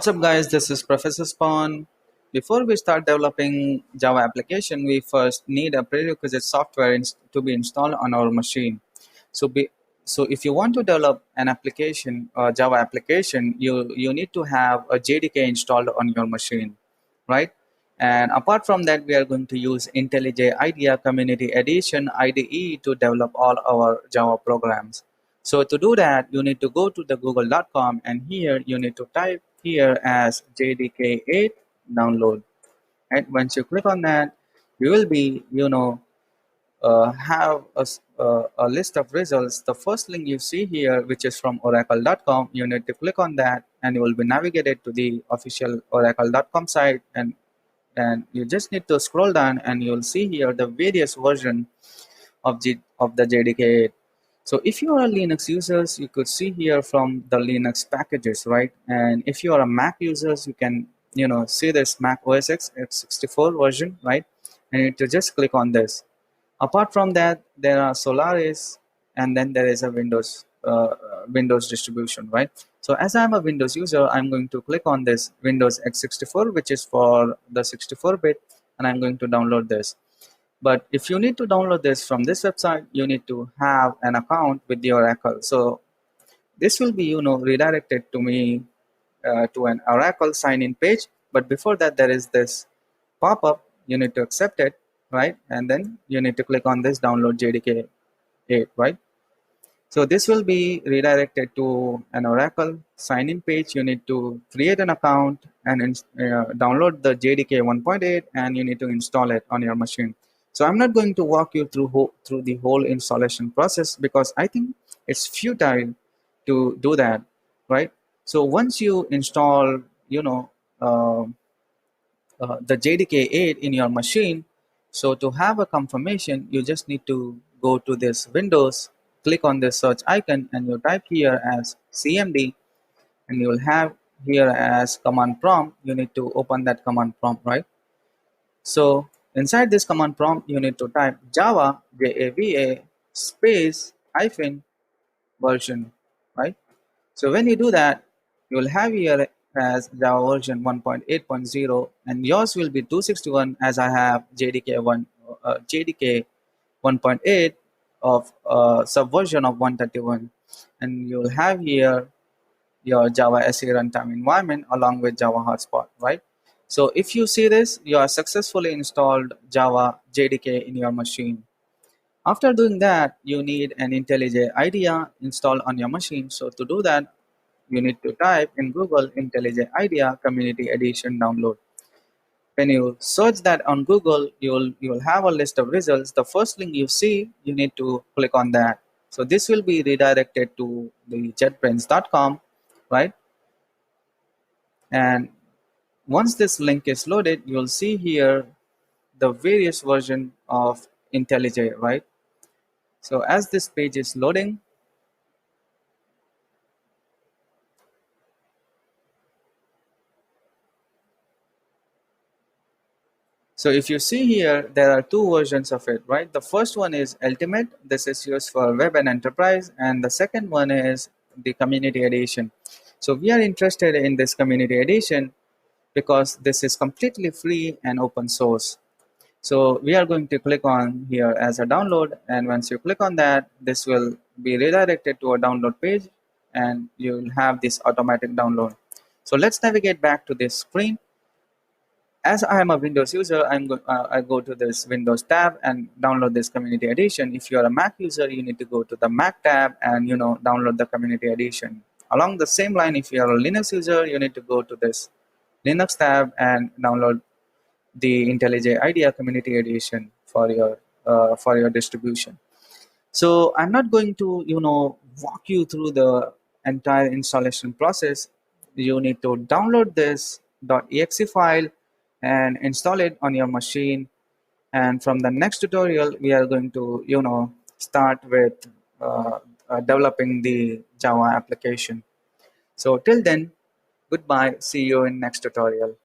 What's up guys, this is Professor Spawn. Before we start developing Java application, we first need a prerequisite software to be installed on our machine. So, so if you want to develop an application, Java application, you need to have a JDK installed on your machine, right? And apart from that, we are going to use IntelliJ IDEA Community Edition IDE to develop all our Java programs. So to do that, you need to go to the google.com, and here you need to type here as JDK8 download. And once you click on that, you will be, have a list of results. The first link you see here, which is from oracle.com, you need to click on that and you will be navigated to the official oracle.com site, and you just need to scroll down and you'll see here the various version of the JDK8. So if you are a Linux users, you could see here from the Linux packages, right? And if you are a Mac users, you can see this Mac OS X x64 version, right? And you need to just click on this. Apart from that, there are Solaris, and then there is a Windows distribution, right? So as I'm a Windows user, I'm going to click on this Windows x64, which is for the 64-bit, and I'm going to download this. But if you need to download this from this website, you need to have an account with the Oracle. So this will be, redirected to me to an Oracle sign-in page. But before that, there is this pop-up. You need to accept it, right? And then you need to click on this download JDK 8, right? So this will be redirected to an Oracle sign-in page. You need to create an account and download the JDK 1.8, and you need to install it on your machine. So I'm not going to walk you through the whole installation process because I think it's futile to do that, right? So once you install, uh, the JDK8 in your machine, so to have a confirmation, you just need to go to this Windows, click on this search icon, and you type here as CMD, and you will have here as command prompt. You need to open that command prompt, right? So inside this command prompt, you need to type Java, JAVA, space, hyphen, version, right? So when you do that, you will have here as Java version 1.8.0, and yours will be 261 as I have JDK 1.8 of subversion of 131, and you will have here your Java SE runtime environment along with Java hotspot, right? So if you see this, you are successfully installed Java JDK in your machine. After doing that, you need an IntelliJ IDEA installed on your machine. So to do that, you need to type in Google IntelliJ IDEA Community Edition download. When you search that on Google, you'll have a list of results. The first link you see, you need to click on that. So this will be redirected to the jetbrains.com, right? And once this link is loaded, you'll see here the various version of IntelliJ, right? So as this page is loading, so if you see here, there are two versions of it, right? The first one is Ultimate. This is used for web and enterprise. And the second one is the Community Edition. So we are interested in this Community Edition because this is completely free and open source. So we are going to click on here as a download. And once you click on that, this will be redirected to a download page and you'll have this automatic download. So let's navigate back to this screen. As I am a Windows user, I go to this Windows tab and download this Community Edition. If you are a Mac user, you need to go to the Mac tab and download the Community Edition. Along the same line, if you are a Linux user, you need to go to this Linux tab and download the IntelliJ IDEA Community Edition for your distribution. So I'm not going to walk you through the entire installation process. You need to download this .exe file and install it on your machine. And from the next tutorial, we are going to start with developing the Java application. So till then, goodbye. See you in next tutorial.